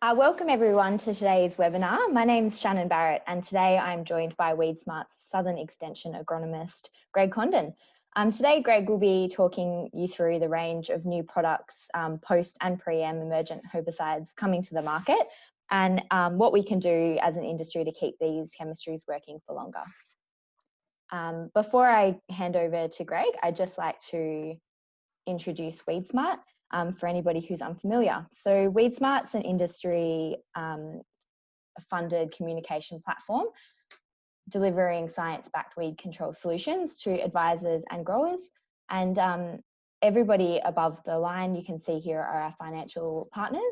Welcome everyone to today's webinar. My name is Shannon Barrett and today I'm joined by WeedSmart's Southern Extension agronomist, Greg Condon. Today Greg will be talking you through the range of new products, post and pre-emergent herbicides coming to the market and what we can do as an industry to keep these chemistries working for longer. Before I hand over to Greg, I'd just like to introduce WeedSmart. For anybody who's unfamiliar. So WeedSmart's an industry funded communication platform delivering science-backed weed control solutions to advisors and growers. And everybody above the line you can see here are our financial partners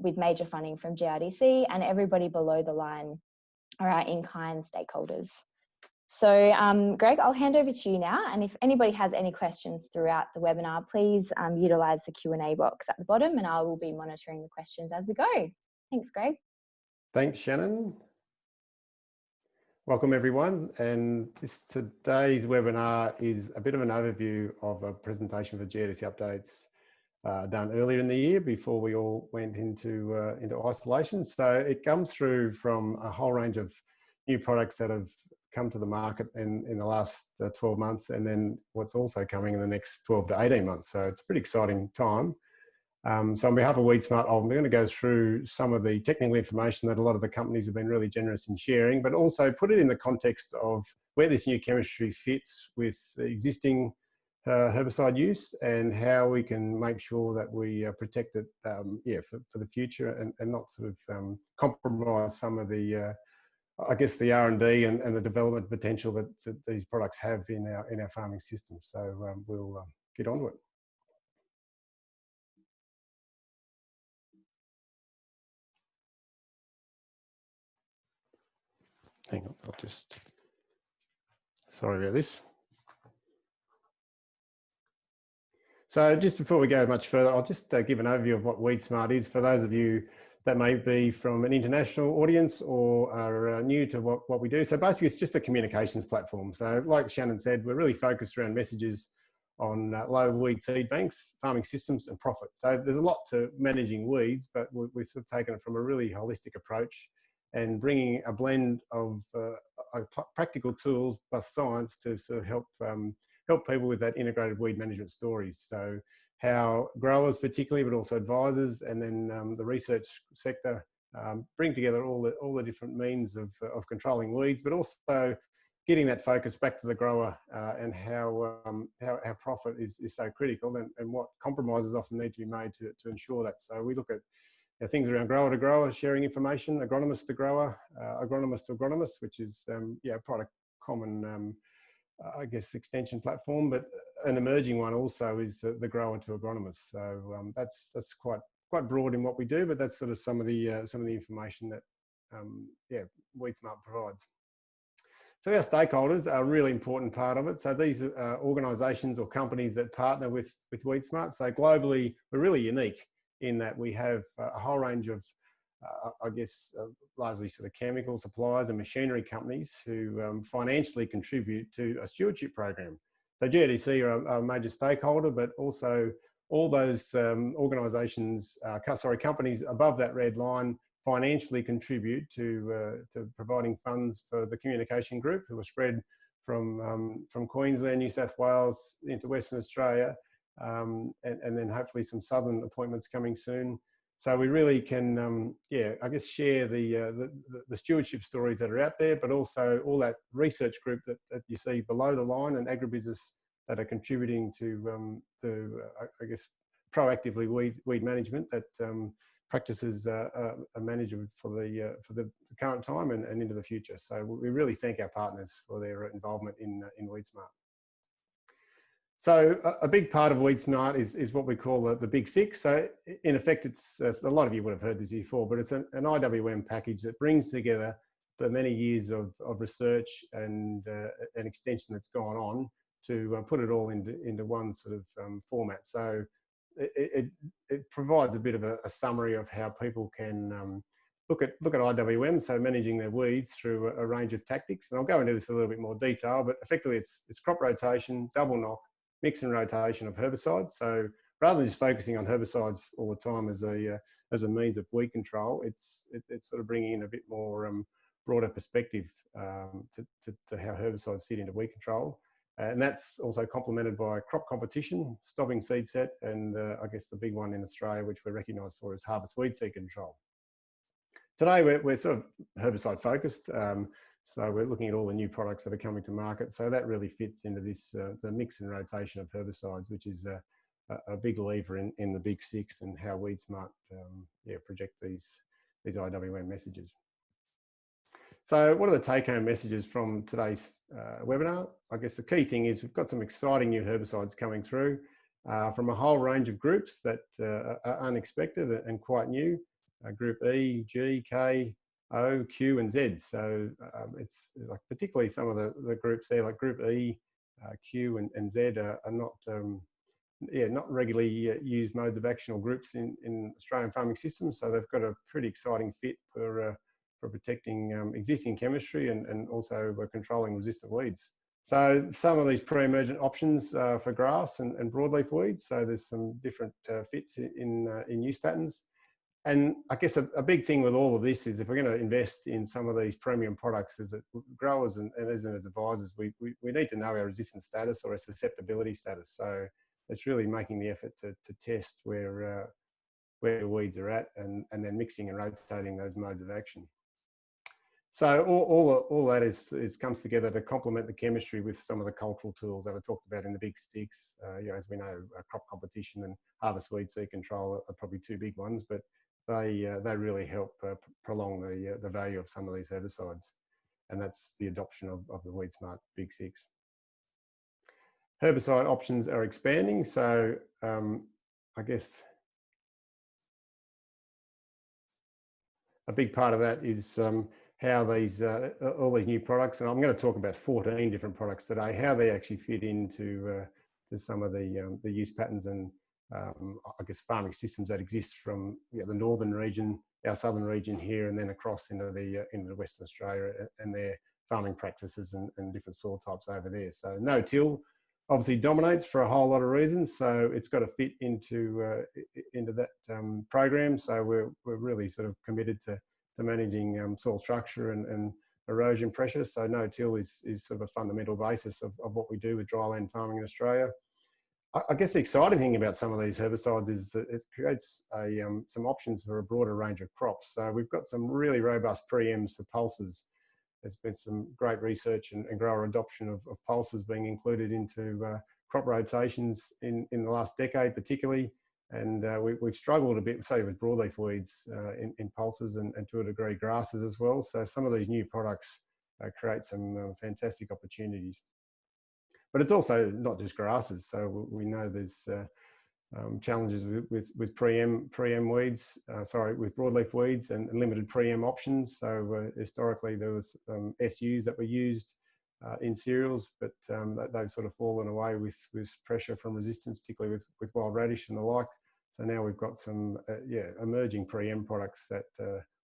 with major funding from GRDC, and everybody below the line are our in-kind stakeholders. So Greg, I'll hand over to you now, and if anybody has any questions throughout the webinar, please utilise the Q&A box at the bottom and I will be monitoring the questions as we go. Thanks, Greg. Thanks, Shannon. Welcome everyone, and today's webinar is a bit of an overview of a presentation for GRDC updates done earlier in the year before we all went into isolation. So it comes through from a whole range of new products that have come to the market in the last 12 months, and then what's also coming in the next 12 to 18 months. So it's a pretty exciting time. So on behalf of WeedSmart, I'm going to go through some of the technical information that a lot of the companies have been really generous in sharing, but also put it in the context of where this new chemistry fits with the existing herbicide use and how we can make sure that we protect it for the future and not sort of compromise some of the I guess the R&D and the development potential that these products have in our farming system. So we'll get on to it. Hang on, sorry about this. So just before we go much further, I'll just give an overview of what WeedSmart is for those of you that may be from an international audience or are new to what we do. So basically it's just a communications platform. So like Shannon said, we're really focused around messages on low weed seed banks, farming systems and profit. So there's a lot to managing weeds, but we've sort of taken it from a really holistic approach and bringing a blend of practical tools plus science to sort of help people with that integrated weed management stories. So how growers particularly, but also advisors and then the research sector bring together all the different means of controlling weeds, but also getting that focus back to the grower and how profit is so critical and what compromises often need to be made to ensure that. So we look at things around grower to grower, sharing information, agronomist to grower, agronomist to agronomist, which is quite a common I guess extension platform, but an emerging one also is the grower to agronomist. So that's quite broad in what we do, but that's sort of some of the information that WeedSmart provides. So our stakeholders are a really important part of it. So these are organisations or companies that partner with WeedSmart. So globally, we're really unique in that we have a whole range of I guess largely sort of chemical suppliers and machinery companies who financially contribute to a stewardship program. So GRDC are a major stakeholder, but also all those organisations, companies above that red line financially contribute to providing funds for the communication group who are spread from Queensland, New South Wales into Western Australia, and then hopefully some southern appointments coming soon. So we really can, I guess, share the stewardship stories that are out there, but also all that research group that you see below the line and agribusiness that are contributing to I guess, proactively weed management that practices are manageable for the current time and into the future. So we really thank our partners for their involvement in WeedSmart. So a big part of WeedSmart is what we call the Big Six. So in effect, it's a lot of you would have heard this before, but it's an IWM package that brings together the many years of research and an extension that's gone on to put it all into one sort of format. So it provides a bit of a summary of how people can look at IWM, so managing their weeds through a range of tactics. And I'll go into this in a little bit more detail, but effectively it's crop rotation, double knock, mix and rotation of herbicides. So rather than just focusing on herbicides all the time as a means of weed control, it's sort of bringing in a bit more broader perspective to how herbicides fit into weed control. And that's also complemented by crop competition, stopping seed set, and I guess the big one in Australia, which we're recognised for, is harvest weed seed control. Today, we're sort of herbicide focused, so we're looking at all the new products that are coming to market. So that really fits into this, the mix and rotation of herbicides, which is a big lever in the big six, and how WeedSmart project these IWM messages. So what are the take-home messages from today's webinar? I guess the key thing is we've got some exciting new herbicides coming through from a whole range of groups that are unexpected and quite new. Group E, G, K, O, Q and Z. So it's like particularly some of the groups there, like Group E, Q and Z are not not regularly used modes of action or groups in Australian farming systems. So they've got a pretty exciting fit for protecting existing chemistry and also controlling resistant weeds. So some of these pre-emergent options for grass and broadleaf weeds. So there's some different fits in use patterns. And I guess a big thing with all of this is if we're going to invest in some of these premium products as growers and as advisors, we need to know our resistance status or our susceptibility status. So it's really making the effort to test where weeds are at and then mixing and rotating those modes of action. So all that is comes together to complement the chemistry with some of the cultural tools that I talked about in the big sticks. As we know, crop competition and harvest weed seed control are probably two big ones, but they really help prolong the value of some of these herbicides, and that's the adoption of the WeedSmart Big Six. Herbicide options are expanding, so I guess a big part of that is how these all these new products, and I'm going to talk about 14 different products today, how they actually fit into to some of the use patterns and I guess farming systems that exist from the northern region, our southern region here, and then across into Western Australia and their farming practices and different soil types over there. So no-till obviously dominates for a whole lot of reasons, so it's got to fit into that program. So we're really sort of committed to managing soil structure and erosion pressure. So no-till is sort of a fundamental basis of what we do with dryland farming in Australia. I guess the exciting thing about some of these herbicides is that it creates some options for a broader range of crops. So we've got some really robust pre-ems for pulses. There's been some great research and grower adoption of pulses being included into crop rotations in the last decade particularly. And we've struggled a bit, say, with broadleaf weeds in pulses and to a degree grasses as well. So some of these new products create some fantastic opportunities. But it's also not just grasses. So we know there's challenges with pre-em weeds, with broadleaf weeds and limited pre-em options. So historically there was SUs that were used in cereals, but they've sort of fallen away with pressure from resistance, particularly with wild radish and the like. So now we've got some emerging pre-em products that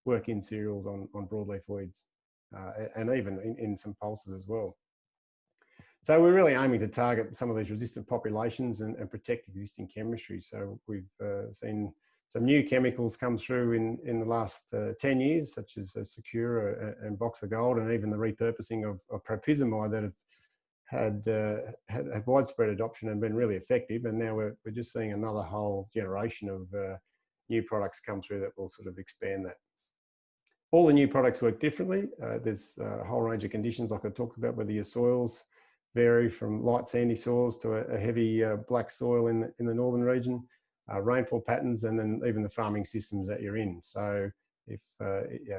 work in cereals on broadleaf weeds and even in some pulses as well. So we're really aiming to target some of these resistant populations and protect existing chemistry. So we've seen some new chemicals come through in the last 10 years, such as Secura and Boxer Gold, and even the repurposing of propyzamide that have had widespread adoption and been really effective. And now we're just seeing another whole generation of new products come through that will sort of expand that. All the new products work differently. There's a whole range of conditions like I talked about, whether your soils vary from light sandy soils to a heavy black soil in the northern region, rainfall patterns, and then even the farming systems that you're in. So if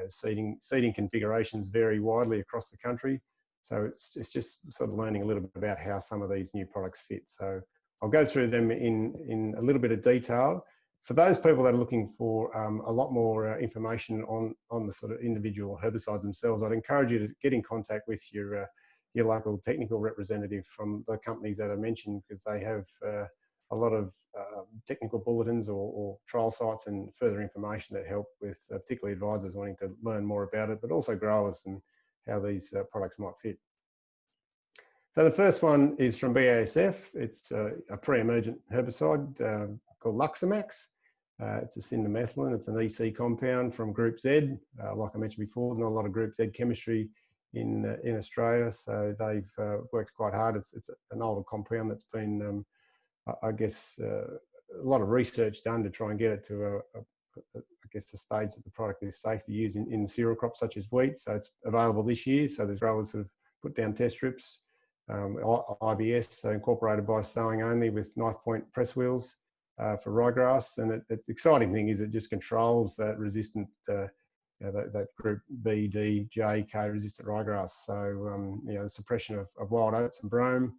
seeding configurations vary widely across the country, so it's just sort of learning a little bit about how some of these new products fit. So I'll go through them in a little bit of detail. For those people that are looking for a lot more information on the sort of individual herbicides themselves, I'd encourage you to get in contact with your local technical representative from the companies that I mentioned, because they have a lot of technical bulletins or trial sites and further information that help with particularly advisors wanting to learn more about it, but also growers and how these products might fit. So the first one is from BASF. It's a pre-emergent herbicide called Luksa Max. It's a cindermethylin. It's an EC compound from Group Z. Like I mentioned before, not a lot of Group Z chemistry in Australia, so they've worked quite hard. It's an older compound that's been, I guess, a lot of research done to try and get it to I guess, a stage that the product is safe to use in cereal crops such as wheat. So it's available this year. So there's growers that have put down test strips, IBS, so incorporated by sowing only with knife point press wheels for ryegrass. And the exciting thing is it just controls that resistant, that group B, D, J, K resistant ryegrass. So, the suppression of wild oats and brome,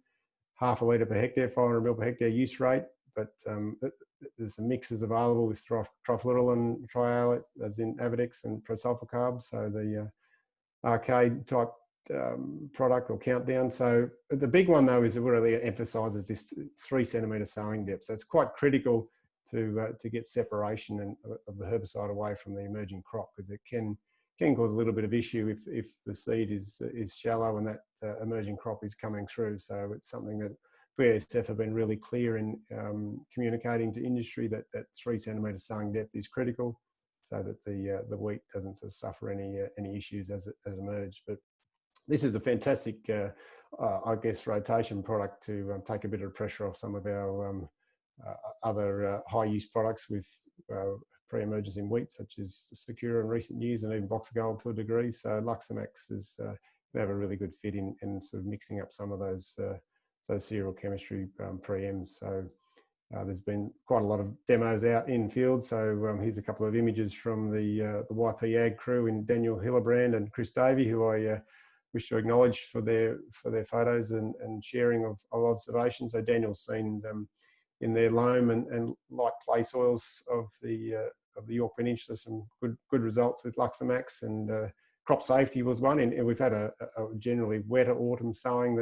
0.5 litre per hectare, 500 ml per hectare use rate. But there's some mixes available with trifluridine trialate, as in Avadex and prosulfocarb. So the arcade type product or countdown. So the big one though is it really emphasises this 3 centimetre sowing depth. So it's quite critical to get separation of the herbicide away from the emerging crop, because it can cause a little bit of issue if the seed is shallow and that emerging crop is coming through. So it's something that BASF have been really clear in communicating to industry that 3 centimetre sowing depth is critical, so that the wheat doesn't sort of suffer any issues as emerge. But this is a fantastic, I guess, rotation product to take a bit of pressure off some of our other high-use products with pre-emergence in wheat, such as Secura in recent years, and even Boxer Gold to a degree. So Luksa Max is they have a really good fit in sort of mixing up some of those cereal chemistry pre-Ms. So there's been quite a lot of demos out in field. So here's a couple of images from the YP Ag crew in Daniel Hillebrand and Chris Davey, who I wish to acknowledge for their photos and sharing of observations. So Daniel's seen in their loam and light clay soils of the Yorke Peninsula some good results with Luksa Max, and crop safety was one. And we've had a generally wetter autumn sowing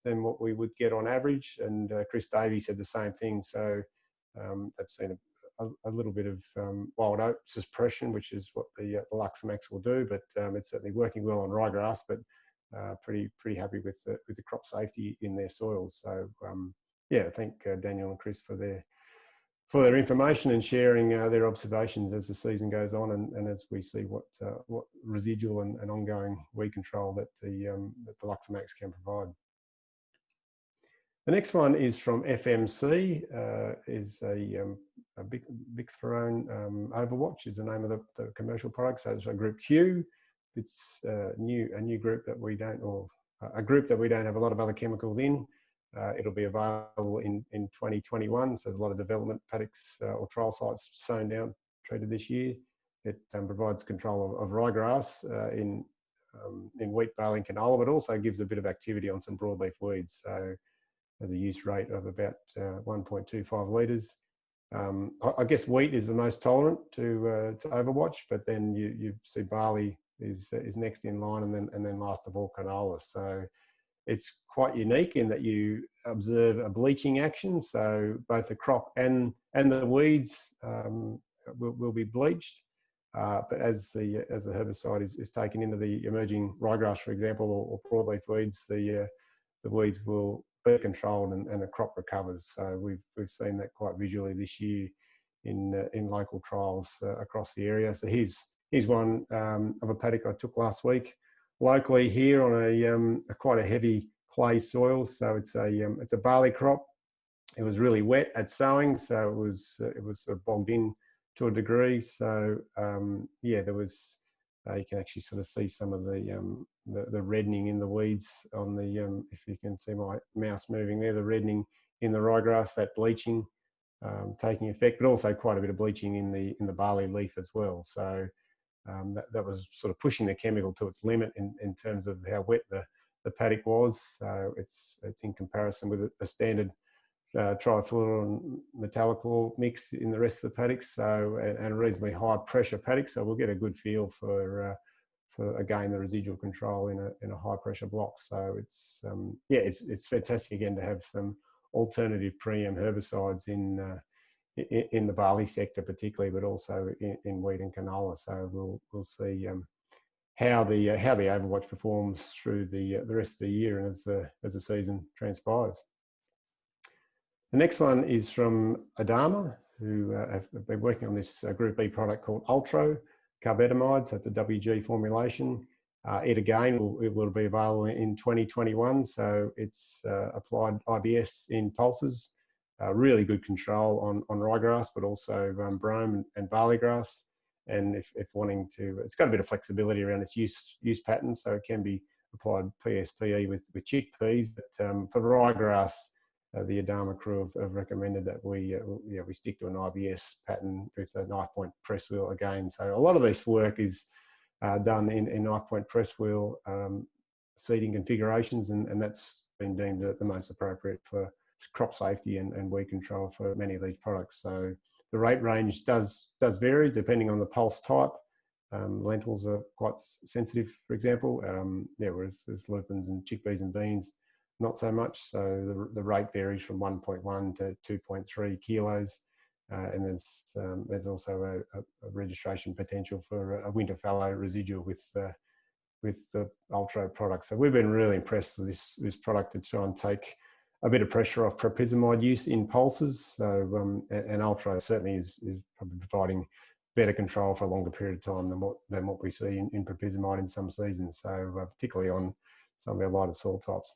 than what we would get on average. And Chris Davey said the same thing. So they've seen a little bit of wild oat suppression, which is what the Luksa Max will do, but it's certainly working well on ryegrass, but pretty happy with the crop safety in their soils. So yeah, I thank Daniel and Chris for their information and sharing their observations as the season goes on, and as we see what residual and ongoing weed control that the Luksa Max can provide. The next one is from FMC, is a Bixthrone Overwatch is the name of the commercial product. So it's a group Q. It's a new group that we don't, or a group that we don't have a lot of other chemicals in. It'll be available in 2021. So there's a lot of development paddocks or trial sites sown down, treated this year. It provides control of ryegrass in wheat, barley and canola, but also gives a bit of activity on some broadleaf weeds. So has a use rate of about 1.25 litres. I guess wheat is the most tolerant to Overwatch, but then you see barley is next in line, and then last of all canola. So it's quite unique in that you observe a bleaching action. So both the crop and the weeds will be bleached. But as the herbicide is taken into the emerging ryegrass, for example, or broadleaf weeds, the weeds will be controlled and the crop recovers. So we've seen that quite visually this year in local trials across the area. So here's one of a paddock I took last week locally here on a quite a heavy clay soil. So it's a barley crop. It was really wet at sowing, so it was sort of bogged in to a degree. So yeah, there was you can actually sort of see some of the reddening in the weeds on the if you can see my mouse moving there, the reddening in the ryegrass, that bleaching taking effect, but also quite a bit of bleaching in the barley leaf as well. So that was sort of pushing the chemical to its limit in terms of how wet the paddock was. So it's in comparison with a standard trifluoride metallochlor mix in the rest of the paddocks, so and a reasonably high pressure paddock. So we'll get a good feel for again the residual control in a high pressure block. So it's yeah, it's fantastic again to have some alternative pre-em herbicides in the barley sector particularly, but also in wheat and canola. So we'll see how the Overwatch performs through the rest of the year and as the season transpires. The next one is from Adama, who have been working on this Group E product called Ultracarb Edomite. So it's a WG formulation. It again will be available in 2021. So it's applied IBS in pulses. Really good control on ryegrass, but also brome and barley grass. And if wanting to, it's got a bit of flexibility around its use pattern, so it can be applied PSPE with chickpeas. But for ryegrass, the Adama crew have recommended that we stick to an IBS pattern with a knife point press wheel again. So a lot of this work is done in knife point press wheel seeding configurations, and that's been deemed the most appropriate for crop safety and weed control for many of these products. So the rate range does vary depending on the pulse type. Lentils are quite sensitive, for example, whereas lupins and chickpeas and beans, not so much. So the rate varies from 1.1 to 2.3 kilos. And there's also a registration potential for a winter fallow residual with the Ultra product. So we've been really impressed with this product to try and take a bit of pressure off propyzamide use in pulses. So and Ultra certainly is probably providing better control for a longer period of time than what we see in propyzamide in some seasons. So particularly on some of our lighter soil types.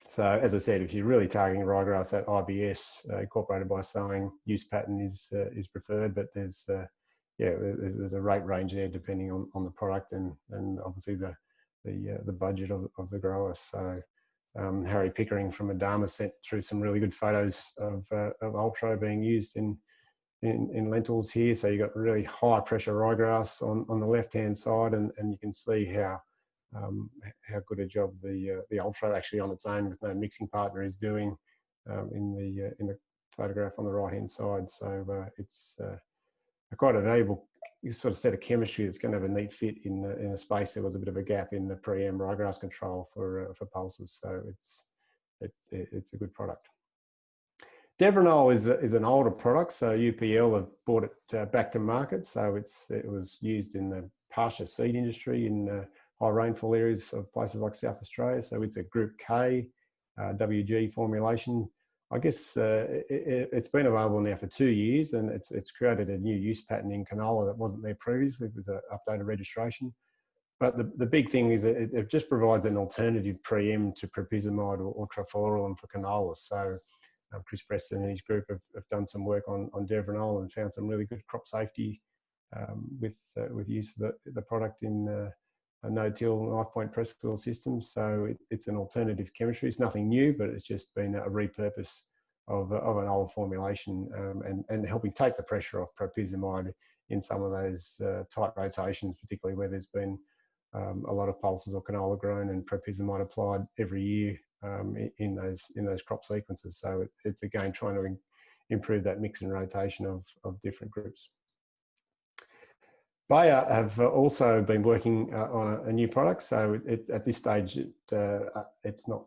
So as I said, if you're really targeting ryegrass, that IBS incorporated by sowing use pattern is preferred, but there's a rate range there depending on the product and obviously the budget of the grower. So Harry Pickering from Adama sent through some really good photos of Ultra being used in lentils here. So you've got really high pressure ryegrass on the left hand side, and you can see how good a job the Ultra actually on its own with no mixing partner is doing in the photograph on the right hand side. So it's quite a valuable sort of set of chemistry that's going to have a neat fit in a space. There was a bit of a gap in the pre-em ryegrass control for pulses, so it's a good product. Devranol is an older product, so UPL have brought it back to market. So it was used in the pasture seed industry in high rainfall areas of places like South Australia. So it's a Group K WG formulation. I guess it's been available now for 2 years, and it's created a new use pattern in canola that wasn't there previously with an updated registration. But the big thing is that it just provides an alternative pre-em to propyzamide or trifluralin for canola. So Chris Preston and his group have done some work on Devranol and found some really good crop safety with use of the product in a no-till knife point press wheel system. So it's an alternative chemistry. It's nothing new, but it's just been a repurpose of an old formulation and helping take the pressure off propyzamide in some of those tight rotations, particularly where there's been a lot of pulses or canola grown and propyzamide applied every year in those crop sequences. So it's again trying to improve that mix and rotation of different groups. Bayer have also been working on a new product. So at this stage, it's not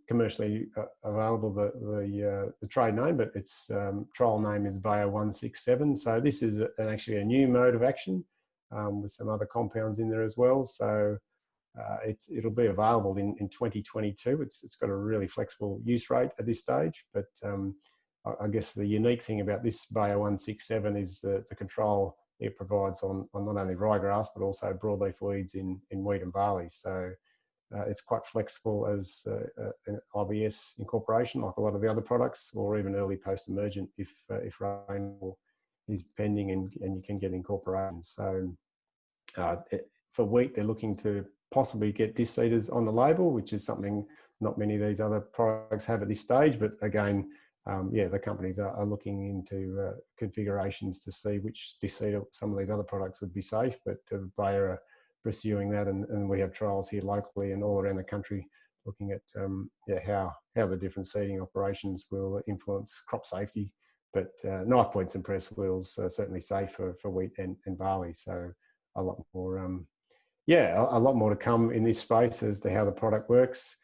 commercially available, the trade name, but its trial name is Bayer 167. So this is actually a new mode of action with some other compounds in there as well. So it'll be available in 2022. It's got a really flexible use rate at this stage, but I guess the unique thing about this Bayer 167 is the control it provides on not only ryegrass but also broadleaf weeds in wheat and barley. So it's quite flexible as an IBS incorporation, like a lot of the other products, or even early post-emergent if rainfall is pending and you can get incorporation. So for wheat, they're looking to possibly get disc seeders on the label, which is something not many of these other products have at this stage. But again, the companies are looking into configurations to see which disc seeder some of these other products would be safe. But Bayer are pursuing that, and we have trials here locally and all around the country looking at how the different seeding operations will influence crop safety. But knife points and press wheels are certainly safe for wheat and barley. So a lot more, a lot more to come in this space as to how the product works.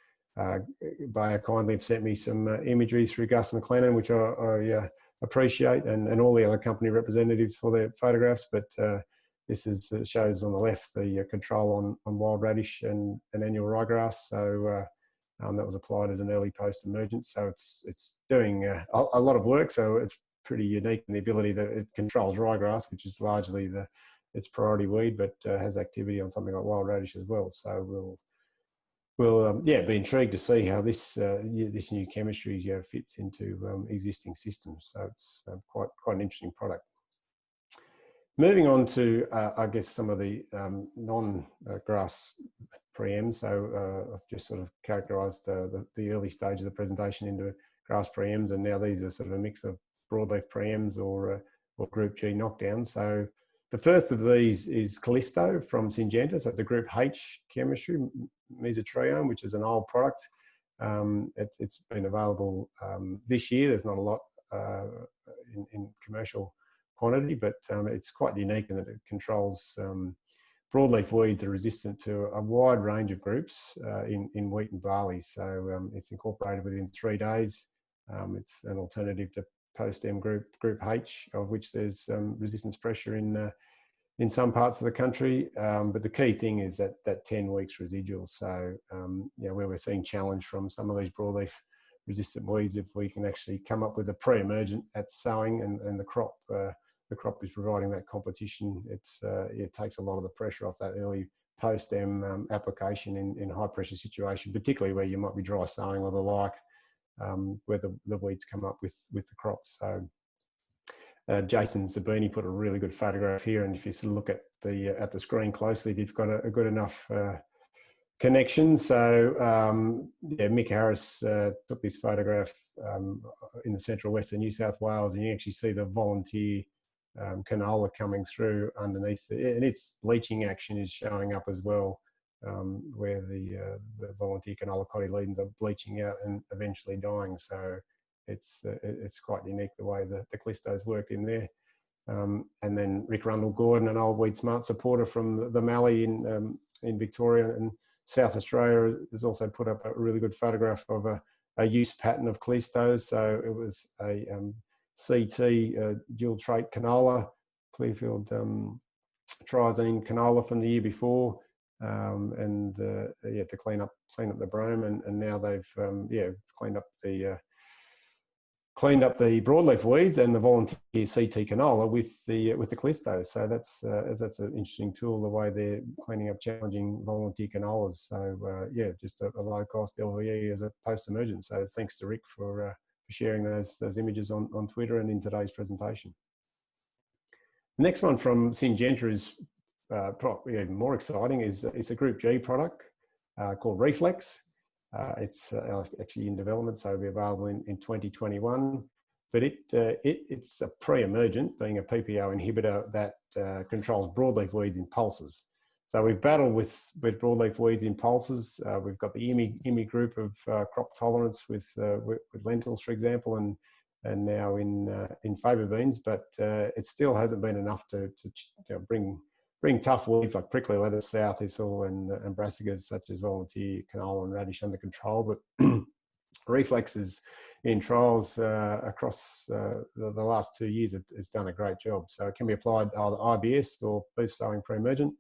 Bayer kindly have sent me some imagery through Gus McLennan, which I appreciate, and all the other company representatives for their photographs. But this shows on the left the control on wild radish and annual ryegrass. So that was applied as an early post-emergent. So it's doing a lot of work. So it's pretty unique in the ability that it controls ryegrass, which is largely its priority weed, but has activity on something like wild radish as well. So we'll be intrigued to see how this new chemistry fits into existing systems. So it's quite an interesting product. Moving on to, I guess, some of the non-grass preems. So I've just sort of characterised the early stage of the presentation into grass preems, and now these are sort of a mix of broadleaf preems or Group G knockdowns. So the first of these is Callisto from Syngenta. So it's a Group H chemistry, mesotrione, which is an old product. It's been available this year. There's not a lot in commercial quantity, but it's quite unique in that it controls broadleaf weeds that are resistant to a wide range of groups in wheat and barley. So it's incorporated within 3 days. It's an alternative to post-em Group H, of which there's resistance pressure in some parts of the country. But the key thing is that 10 weeks residual. So where we're seeing challenge from some of these broadleaf resistant weeds, if we can actually come up with a pre-emergent at sowing and the crop is providing that competition, it takes a lot of the pressure off that early post-em application in high pressure situation, particularly where you might be dry sowing or the like, where the weeds come up with the crops. So Jason Zabini put a really good photograph here, and if you sort of look at the screen closely, you've got a good enough connection. So Mick Harris took this photograph in the central western New South Wales, and you actually see the volunteer canola coming through underneath and its bleaching action is showing up as well, where the volunteer canola cotyledons are bleaching out and eventually dying. So it's quite unique the way the Callisto's worked in there. And then Rick Rundle-Gordon, an old WeedSmart supporter from the Mallee in Victoria and South Australia, has also put up a really good photograph of a use pattern of Callisto. So it was a CT dual trait canola, Clearfield triazine canola from the year before, to clean up the brome, and now they've cleaned up the broadleaf weeds and the volunteer CT canola with the Callisto. So that's an interesting tool, the way they're cleaning up challenging volunteer canolas. So just a low cost LVE as a post-emergent. So thanks to Rick for sharing those images on Twitter and in today's presentation. The next one from Syngenta is probably even more exciting. It's a Group G product called Reflex. It's actually in development, so it'll be available in 2021. But it's a pre-emergent, being a PPO inhibitor that controls broadleaf weeds in pulses. So we've battled with broadleaf weeds in pulses. We've got the IMI group of crop tolerance with lentils, for example, and now in faba beans. But it still hasn't been enough to bring tough weeds like prickly lettuce, south thistle, and brassicas such as volunteer canola and radish under control. But Reflexes in trials across the last 2 years has done a great job. So it can be applied either IBS or boost sowing pre-emergent.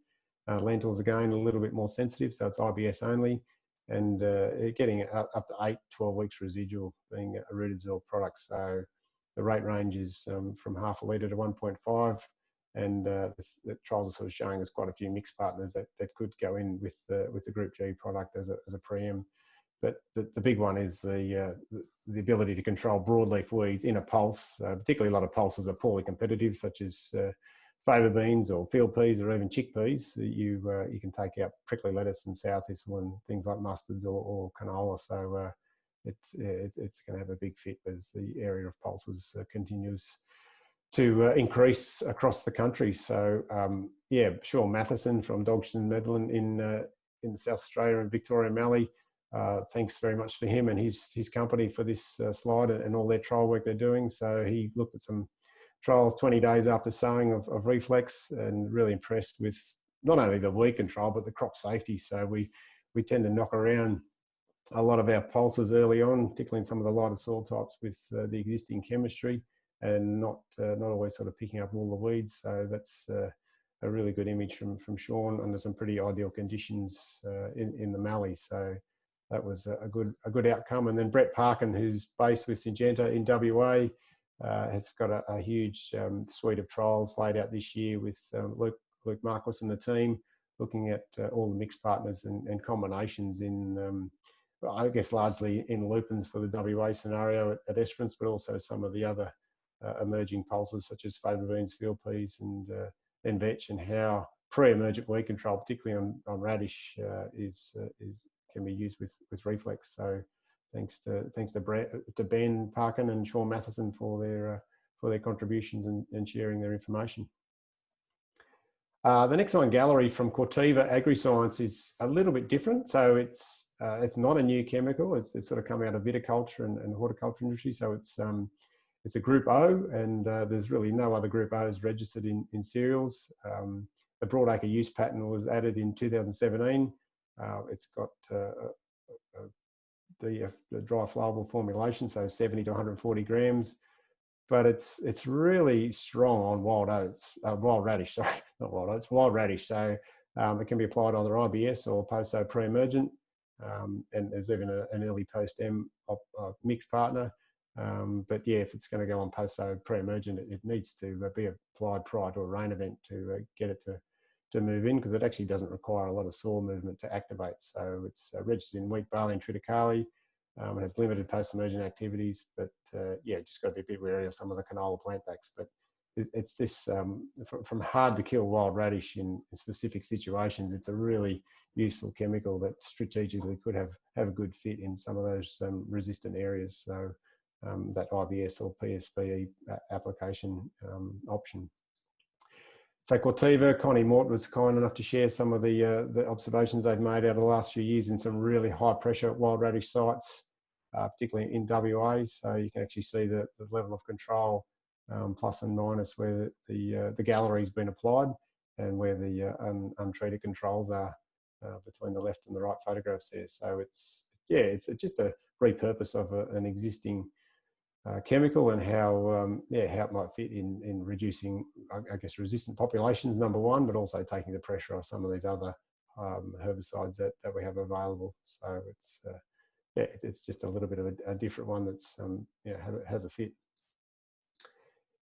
Lentils again a little bit more sensitive, so it's IBS only, and getting up to 12 weeks residual, being a root absorbed product. So the rate range is from half a litre to 1.5. And the trials are sort of showing us quite a few mixed partners that could go in with the Group G product as a preem. But the big one is the ability to control broadleaf weeds in a pulse. Particularly, a lot of pulses are poorly competitive, such as faba beans or field peas or even chickpeas. You can take out prickly lettuce and sow thistle and things like mustards or canola. So it's going to have a big fit as the area of pulses continues to increase across the country. So Sean Matheson from Dogson Medlin in South Australia and Victoria Mallee, thanks very much for him and his company for this slide and all their trial work they're doing. So he looked at some trials 20 days after sowing of Reflex, and really impressed with not only the weed control but the crop safety. So we tend to knock around a lot of our pulses early on, particularly in some of the lighter soil types with the existing chemistry, and not always sort of picking up all the weeds. So that's a really good image from Sean under some pretty ideal conditions in the Mallee. So that was a good outcome. And then Brett Parkin, who's based with Syngenta in WA, has got a huge suite of trials laid out this year with Luke Marquis and the team, looking at all the mixed partners and combinations in, I guess, largely in lupins for the WA scenario at Esperance, but also some of the other emerging pulses such as faba beans, field peas, and vetch, and how pre-emergent weed control, particularly on radish, can be used with Reflex. So thanks to Ben Parkin and Sean Matheson for their contributions and sharing their information. The next one, Gallery from Corteva AgriScience, is a little bit different. So it's not a new chemical. It's sort of come out of viticulture and horticulture industry. So it's a Group O, and there's really no other Group O's registered in cereals. The broadacre use pattern was added in 2017. It's got the dry flowable formulation, so 70 to 140 grams. But it's really strong on wild radish. Sorry, not wild oats, wild radish. So it can be applied either IBS or post-so pre-emergent, and there's even an early post-em mixed partner. But yeah, if it's going to go on post-so pre-emergent, it needs to be applied prior to a rain event to get it to move in, because it actually doesn't require a lot of soil movement to activate. So it's registered in wheat, barley, and triticale. It has limited post-emergent activities, but yeah, just got to be a bit wary of some of the canola plant backs. But it's this, from hard to kill wild radish in specific situations, it's a really useful chemical that strategically could have a good fit in some of those resistant areas. So that IBS or PSB application option. So Corteva, Connie Mort was kind enough to share some of the observations they've made out of the last few years in some really high pressure wild radish sites, particularly in WA. So you can actually see the level of control, plus and minus, where the gallery's been applied and where the untreated controls are between the left and the right photographs there. So it's just a repurpose of an existing chemical, and how it might fit in reducing, I guess, resistant populations, number one, but also taking the pressure off some of these other herbicides that we have available. So it's just a little bit of a different one that's has a fit.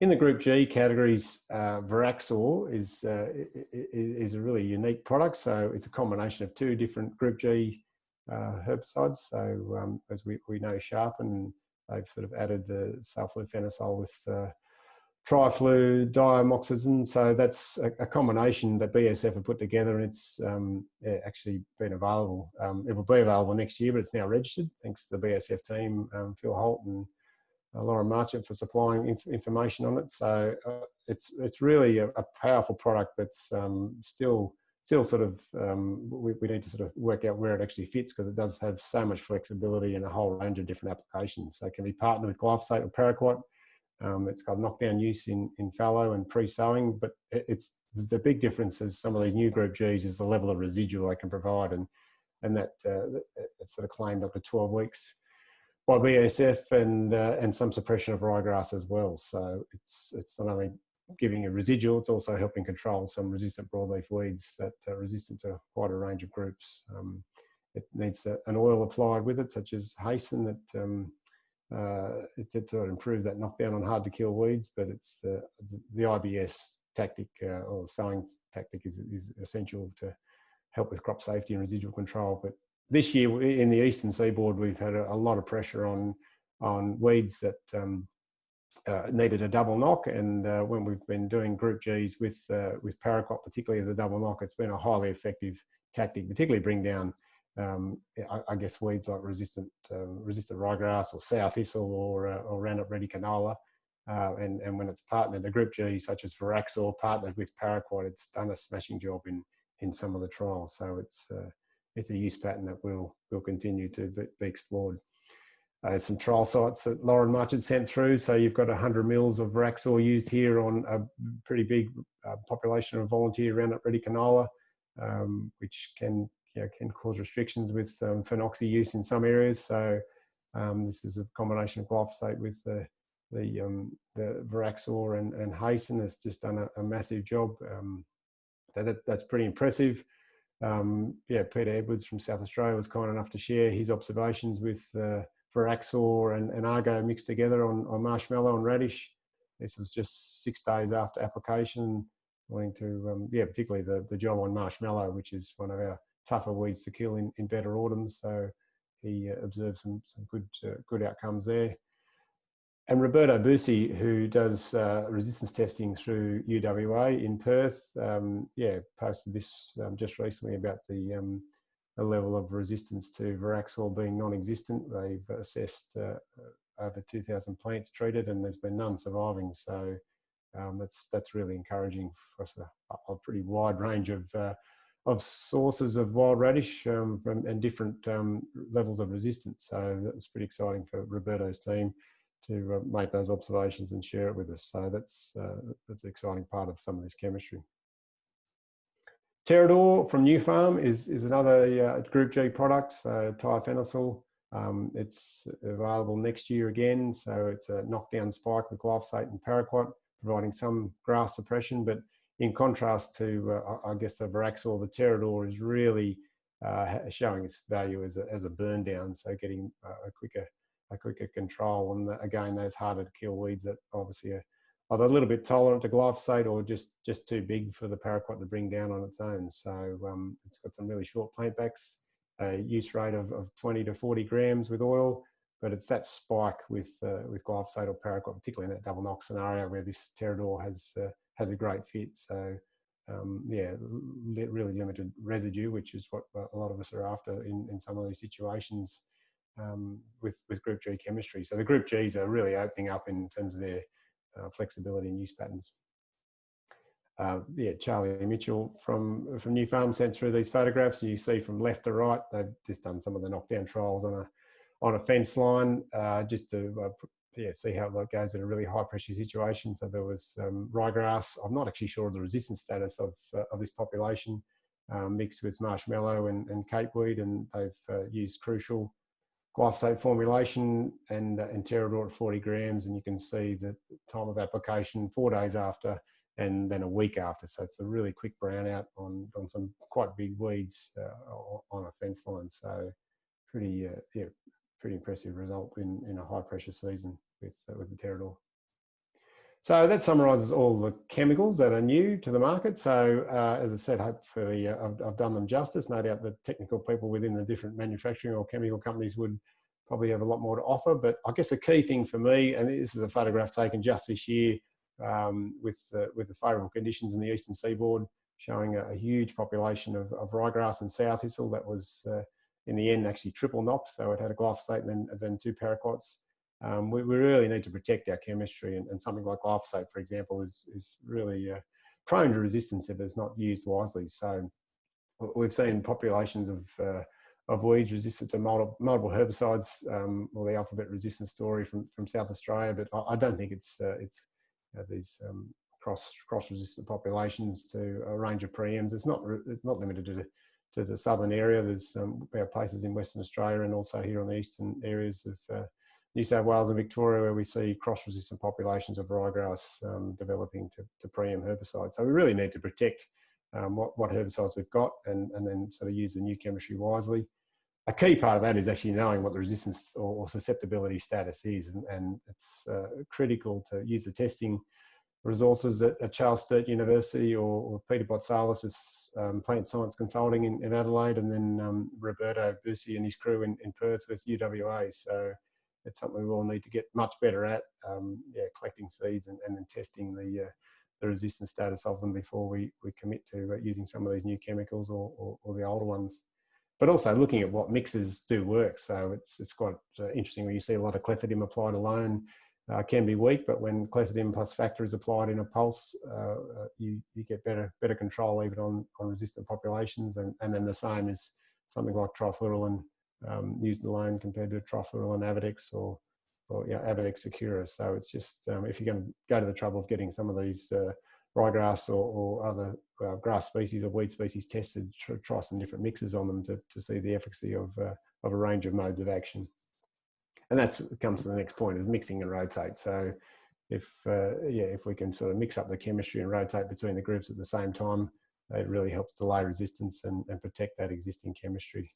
In the Group G categories, Verzax is a really unique product. So it's a combination of two different Group G herbicides. So as we know, Sharpen, they've sort of added the sulfurfenosol with triflu diamoxazine. So that's a combination that BASF have put together, and it's actually been available. It will be available next year, but it's now registered, thanks to the BASF team, Phil Holt and Lauren Marchant, for supplying information on it. So it's really a powerful product that's still sort of, we need to sort of work out where it actually fits, because it does have so much flexibility in a whole range of different applications. So it can be partnered with glyphosate or paraquat. It's got knockdown use in fallow and pre-sowing, but it's the big difference is some of these new Group Gs is the level of residual they can provide, and that it's sort of claimed up to 12 weeks by BASF, and some suppression of ryegrass as well. So it's not only giving a residual, it's also helping control some resistant broadleaf weeds that are resistant to quite a range of groups. It needs an oil applied with it, such as Hasten, that it's to improve that knockdown on hard to kill weeds. But it's the IBS tactic or sowing tactic is essential to help with crop safety and residual control. But this year in the eastern seaboard, we've had a lot of pressure on weeds that needed a double knock, and when we've been doing Group Gs with paraquat, particularly as a double knock, it's been a highly effective tactic, particularly bring down I guess weeds like resistant ryegrass or sow thistle or Roundup Ready canola, and when it's partnered, a Group G such as Verzax partnered with paraquat, it's done a smashing job in some of the trials. So it's a use pattern that will continue to be explored. Some trial sites that Lauren Marchant sent through. So you've got 100 mils of Verzax used here on a pretty big population of volunteer Roundup Ready canola, which can cause restrictions with phenoxy use in some areas. So this is a combination of glyphosate with the Verzax and Hasten has just done a massive job. That's pretty impressive. yeah, Peter Edwards from South Australia was kind enough to share his observations with Verzax and Argo mixed together on marshmallow and radish. This was just 6 days after application, wanting to, yeah, particularly the job on marshmallow, which is one of our tougher weeds to kill in better autumns. So he observed some good outcomes there. And Roberto Bussi, who does resistance testing through UWA in Perth, yeah, posted this just recently about the level of resistance to Verzax being non-existent. They've assessed over 2,000 plants treated, and there's been none surviving. So that's really encouraging for us, a pretty wide range of sources of wild radish and different levels of resistance. So that was pretty exciting for Roberto's team to make those observations and share it with us. So that's an exciting part of some of this chemistry. Terrador from New Farm is another Group G product, so thiophenyl. It's available next year again. So it's a knockdown spike with glyphosate and paraquat, providing some grass suppression. But in contrast to, I guess, the Verzax, the Terrador is really showing its value as a burn down. So getting a quicker control. And again, those harder to kill weeds that obviously are either a little bit tolerant to glyphosate or just too big for the paraquat to bring down on its own. So it's got some really short plant backs, a use rate of 20 to 40 grams with oil, but it's that spike with glyphosate or paraquat, particularly in that double knock scenario where this Terrador has a great fit. So yeah, really limited residue, which is what a lot of us are after in some of these situations with Group G chemistry. So the Group Gs are really opening up in terms of their flexibility and use patterns. Yeah, Charlie Mitchell from New Farm sent through these photographs. You see from left to right, they've just done some of the knockdown trials on a fence line just to yeah, see how that goes in a really high pressure situation. So there was ryegrass. I'm not actually sure of the resistance status of this population, mixed with marshmallow and capeweed, and they've used crucial glyphosate formulation and Terrador at 40 grams, and you can see the time of application 4 days after and then a week after. So it's a really quick brown out on some quite big weeds on a fence line. So pretty yeah, pretty impressive result in a high pressure season with the Terrador. So that summarises all the chemicals that are new to the market. So as I said, hopefully I've done them justice. No doubt the technical people within the different manufacturing or chemical companies would probably have a lot more to offer. But I guess a key thing for me, and this is a photograph taken just this year with the favourable conditions in the eastern seaboard, showing a huge population of ryegrass and sow thistle that was in the end actually triple knocked. So it had a glyphosate and then 2 paraquats. We really need to protect our chemistry, and something like glyphosate, for example, is really prone to resistance if it's not used wisely. So we've seen populations of weeds resistant to multiple herbicides, or the alphabet resistance story from South Australia, but I don't think it's these cross-resistant populations to a range of preems. It's not limited to the southern area. There's our places in Western Australia and also here on the eastern areas of New South Wales and Victoria, where we see cross-resistant populations of ryegrass developing to preem herbicides. So we really need to protect what herbicides we've got and then sort of use the new chemistry wisely. A key part of that is actually knowing what the resistance or susceptibility status is, and it's critical to use the testing resources at Charles Sturt University or Peter Botsalis with Plant Science Consulting in Adelaide, and then Roberto Bussi and his crew in Perth with UWA. So it's something we all need to get much better at, yeah, collecting seeds and then testing the resistance status of them before we commit to using some of these new chemicals or the older ones. But also looking at what mixes do work. So it's quite interesting when you see a lot of clethodim applied alone. Can be weak, but when clethodim plus factor is applied in a pulse, you get better control even on resistant populations, and then the same is something like trifluralin used alone compared to trifluralin Avedex or Avedex Secura. So it's just if you're going to go to the trouble of getting some of these ryegrass or other grass species or weed species tested, try some different mixes on them to see the efficacy of a range of modes of action. And that comes to the next point, is mixing and rotate. So if we can sort of mix up the chemistry and rotate between the groups at the same time, it really helps delay resistance and protect that existing chemistry.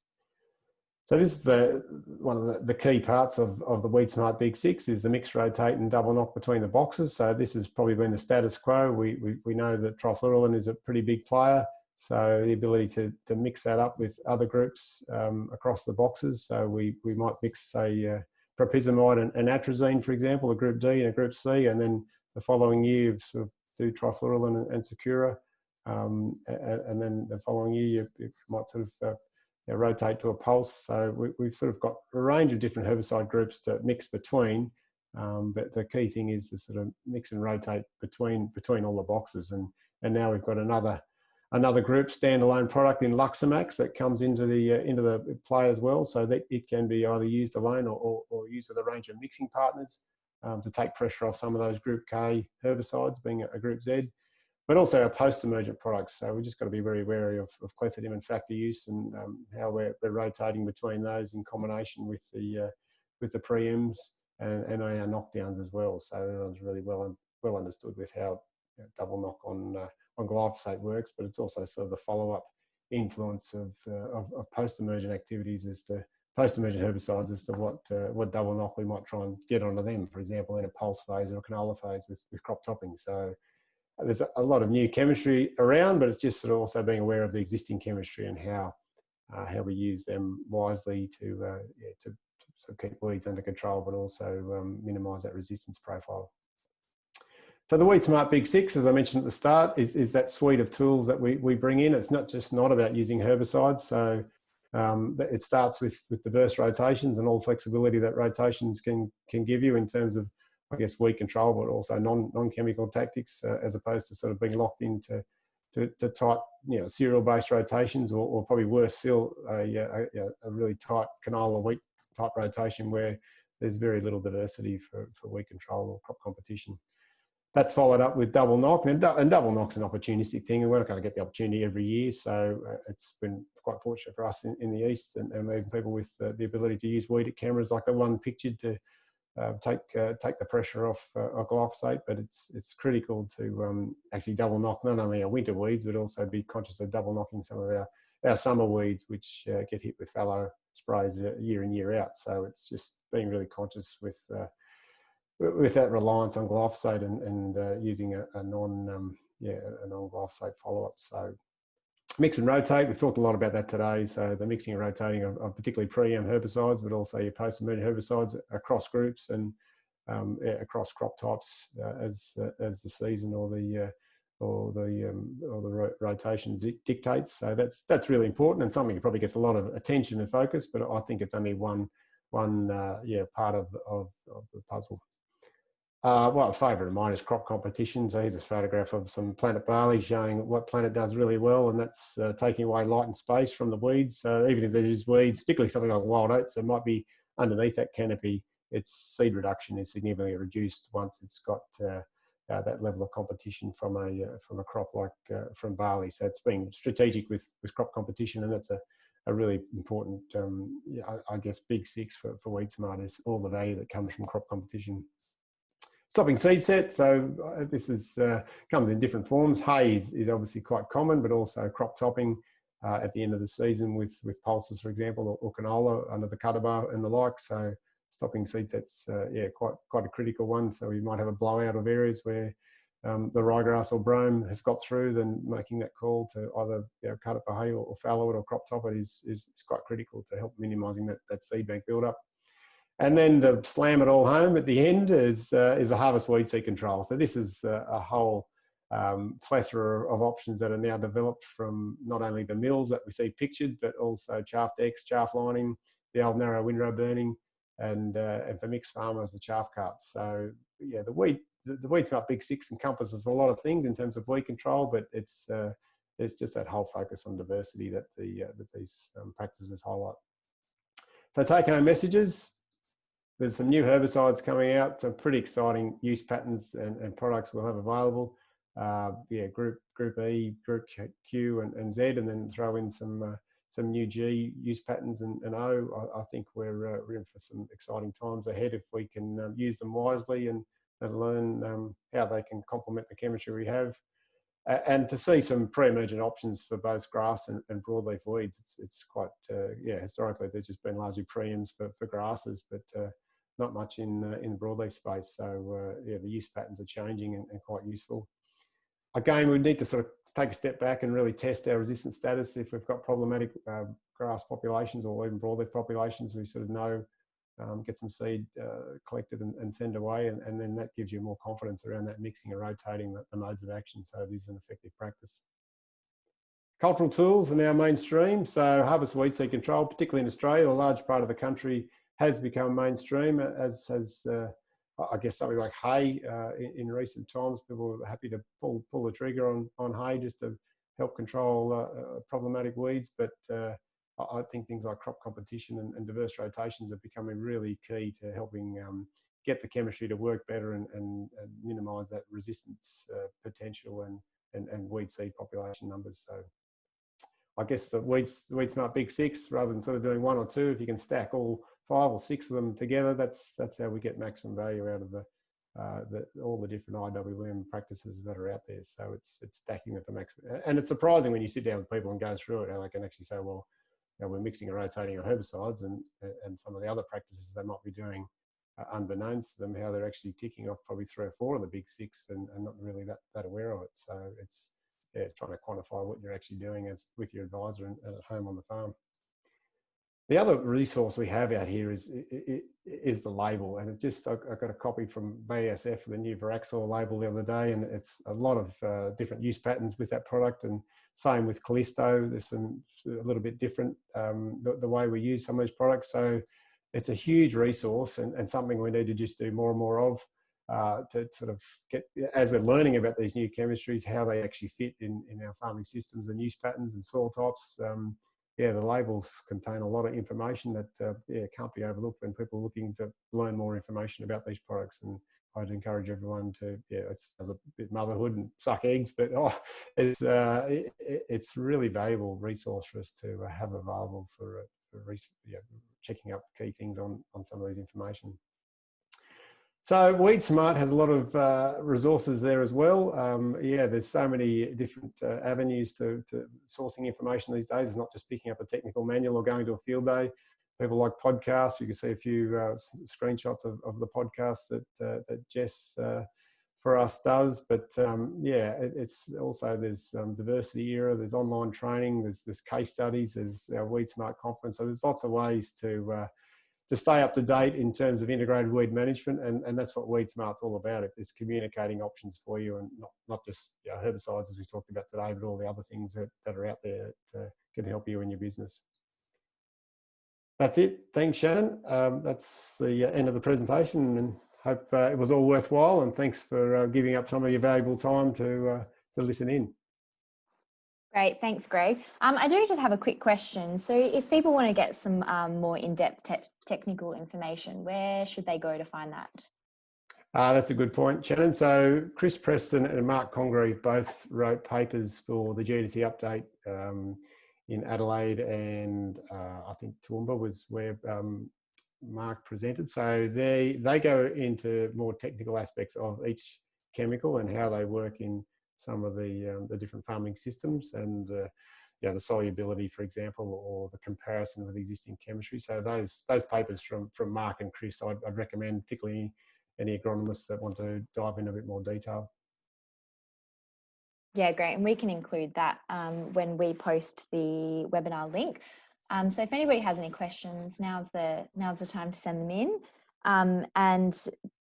So this is one of the key parts of the WeedSmart Big 6 is the mix, rotate and double knock between the boxes. So this has probably been the status quo. We know that trifluralin is a pretty big player. So the ability to mix that up with other groups across the boxes. So we might mix, say, propyzamide and atrazine, for example, a group D and a group C, and then the following year sort of do trifluralin and Secura. And then the following year you might sort of rotate to a pulse. So we've sort of got a range of different herbicide groups to mix between, but the key thing is to sort of mix and rotate between all the boxes. And now we've got another group standalone product in Luksa Max that comes into the play as well, so that it can be either used alone or used with a range of mixing partners to take pressure off some of those Group K herbicides, being a Group Z. But also our post-emergent products. So we've just got to be very wary of clethodim factor use and how we're rotating between those in combination with the pre-ems and our knockdowns as well. So everyone's really well understood with how double knock on glyphosate works, but it's also sort of the follow-up influence of post-emergent activities as to post-emergent herbicides as to what double knock we might try and get onto them, for example, in a pulse phase or a canola phase with crop topping. So there's a lot of new chemistry around, but it's just sort of also being aware of the existing chemistry and how we use them wisely to sort of keep weeds under control, but also minimise that resistance profile. So the WeedSmart Big 6, as I mentioned at the start, is that suite of tools that we bring in. It's not about using herbicides. So it starts with diverse rotations and all flexibility that rotations can give you in terms of, I guess, weed control, but also non-chemical tactics, as opposed to sort of being locked into tight, cereal-based rotations, or probably worse still, a really tight canola wheat type rotation where there's very little diversity for weed control or crop competition. That's followed up with double knock, and double knock's an opportunistic thing, and we're not going to get the opportunity every year. So it's been quite fortunate for us in the East, and even people with the ability to use weed at cameras like the one pictured to take the pressure off glyphosate. But it's critical to actually double knock not only our winter weeds, but also be conscious of double knocking some of our summer weeds, which get hit with fallow sprays year in, year out. So it's just being really conscious with that reliance on glyphosate and using a non-glyphosate follow-up. So mix and rotate, we've talked a lot about that today. So the mixing and rotating of particularly pre-em herbicides, but also your post-emergent herbicides across groups and across crop types as the season or the rotation dictates. So that's really important, and something that probably gets a lot of attention and focus, but I think it's only one part of the puzzle. Well, a favourite of mine is crop competition. So here's a photograph of some planet barley showing what planet does really well, and that's taking away light and space from the weeds. So even if there's weeds, particularly something like wild oats, it might be underneath that canopy, its seed reduction is significantly reduced once it's got that level of competition from a crop like from barley. So it's being strategic with crop competition, and that's a really important, I guess, big 6 for WeedSmart is all the value that comes from crop competition. Stopping seed set, so this is comes in different forms. Hay is obviously quite common, but also crop topping at the end of the season with pulses, for example, or canola under the cutter bar and the like. So stopping seed sets, quite a critical one. So we might have a blowout of areas where the ryegrass or brome has got through, then making that call to either cut it for hay or fallow it or crop top it is quite critical to help minimising that seed bank build-up. And then to slam it all home at the end is a harvest weed seed control. So this is a whole plethora of options that are now developed from not only the mills that we see pictured, but also chaff decks, chaff lining, the old narrow windrow burning, and for mixed farmers, the chaff carts. So yeah, the WeedSmart Big 6 encompasses a lot of things in terms of weed control, but there's just that whole focus on diversity that these practices highlight. So take-home messages. There's some new herbicides coming out, some pretty exciting use patterns and products we'll have available. Group E, Group Q and Z, and then throw in some new G use patterns and O. I think we're in for some exciting times ahead if we can use them wisely and learn how they can complement the chemistry we have. and to see some pre-emergent options for both grass and broadleaf weeds, it's quite, yeah, historically there's just been largely preems for grasses, but not much in the broadleaf space. So yeah, the use patterns are changing and quite useful. Again, we need to sort of take a step back and really test our resistance status. If we've got problematic grass populations or even broadleaf populations, we sort of know, get some seed collected and send away, and then that gives you more confidence around that mixing and rotating the modes of action, so it is an effective practice. Cultural tools are now mainstream, so harvest weed seed control, particularly in Australia, a large part of the country has become mainstream, as has I guess something like hay. In recent times, people are happy to pull the trigger on hay just to help control problematic weeds, but I think things like crop competition and diverse rotations are becoming really key to helping get the chemistry to work better and minimise that resistance potential and weed seed population numbers. So I guess the WeedSmart Big 6, rather than sort of doing 1 or 2, if you can stack all 5 or 6 of them together, that's how we get maximum value out of all the different IWM practices that are out there. So it's stacking them for maximum. And it's surprising when you sit down with people and go through it, how they can actually say, well, you know, we're mixing and rotating our herbicides and some of the other practices they might be doing unbeknownst to them, how they're actually ticking off probably 3 or 4 of the big 6 and not really that aware of it. So it's, yeah, trying to quantify what you're actually doing with your advisor and at home on the farm. The other resource we have out here is the label, and it just, I got a copy from BASF for the new Verzax label the other day, and it's a lot of different use patterns with that product, and same with Callisto. There's a little bit different the way we use some of these products. So it's a huge resource and something we need to just do more and more of to sort of get, as we're learning about these new chemistries, how they actually fit in our farming systems and use patterns and soil types. Yeah, the labels contain a lot of information that yeah, can't be overlooked when people are looking to learn more information about these products. And I'd encourage everyone to, yeah, it's a bit motherhood and suck eggs, but it's really valuable resource for us to have available for checking up key things on some of these information. So WeedSmart has a lot of resources there as well. Yeah, there's so many different avenues to sourcing information these days. It's not just picking up a technical manual or going to a field day. People like podcasts. You can see a few screenshots of the podcasts that Jess for us does. But yeah, it's also, there's diversity era, there's online training, there's case studies, there's our WeedSmart conference. So there's lots of ways to stay up to date in terms of integrated weed management, and that's what WeedSmart's all about. It's communicating options for you, and not just, you know, herbicides as we talked about today, but all the other things that are out there that can help you in your business. That's it. Thanks, Shannon. That's the end of the presentation, and hope it was all worthwhile, and thanks for giving up some of your valuable time to listen in. Great, thanks, Greg. I do just have a quick question. So if people want to get some more in-depth technical information, where should they go to find that? That's a good point, Shannon. So Chris Preston and Mark Congreve both wrote papers for the GDC update in Adelaide, and I think Toowoomba was where Mark presented. So they go into more technical aspects of each chemical and how they work in some of the different farming systems, and yeah, the solubility, for example, or the comparison with existing chemistry. So those papers from Mark and Chris, I'd recommend, particularly any agronomists that want to dive in a bit more detail. Yeah, great. And we can include that when we post the webinar link. So if anybody has any questions, now's the time to send them in. And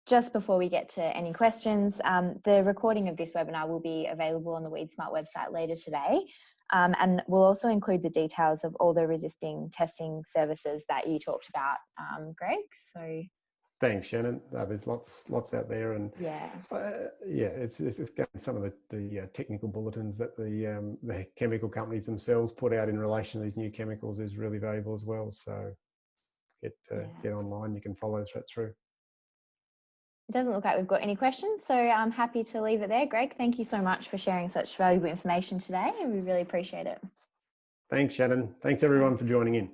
just before we get to any questions, the recording of this webinar will be available on the WeedSmart website later today. And we'll also include the details of all the resisting testing services that you talked about, Greg. So thanks, Shannon. There's lots out there, and yeah, it's some of the technical bulletins that the chemical companies themselves put out in relation to these new chemicals is really valuable as well. So get online, you can follow that through. It doesn't look like we've got any questions, so I'm happy to leave it there. Greg, thank you so much for sharing such valuable information today, and we really appreciate it. Thanks, Shannon. Thanks everyone for joining in.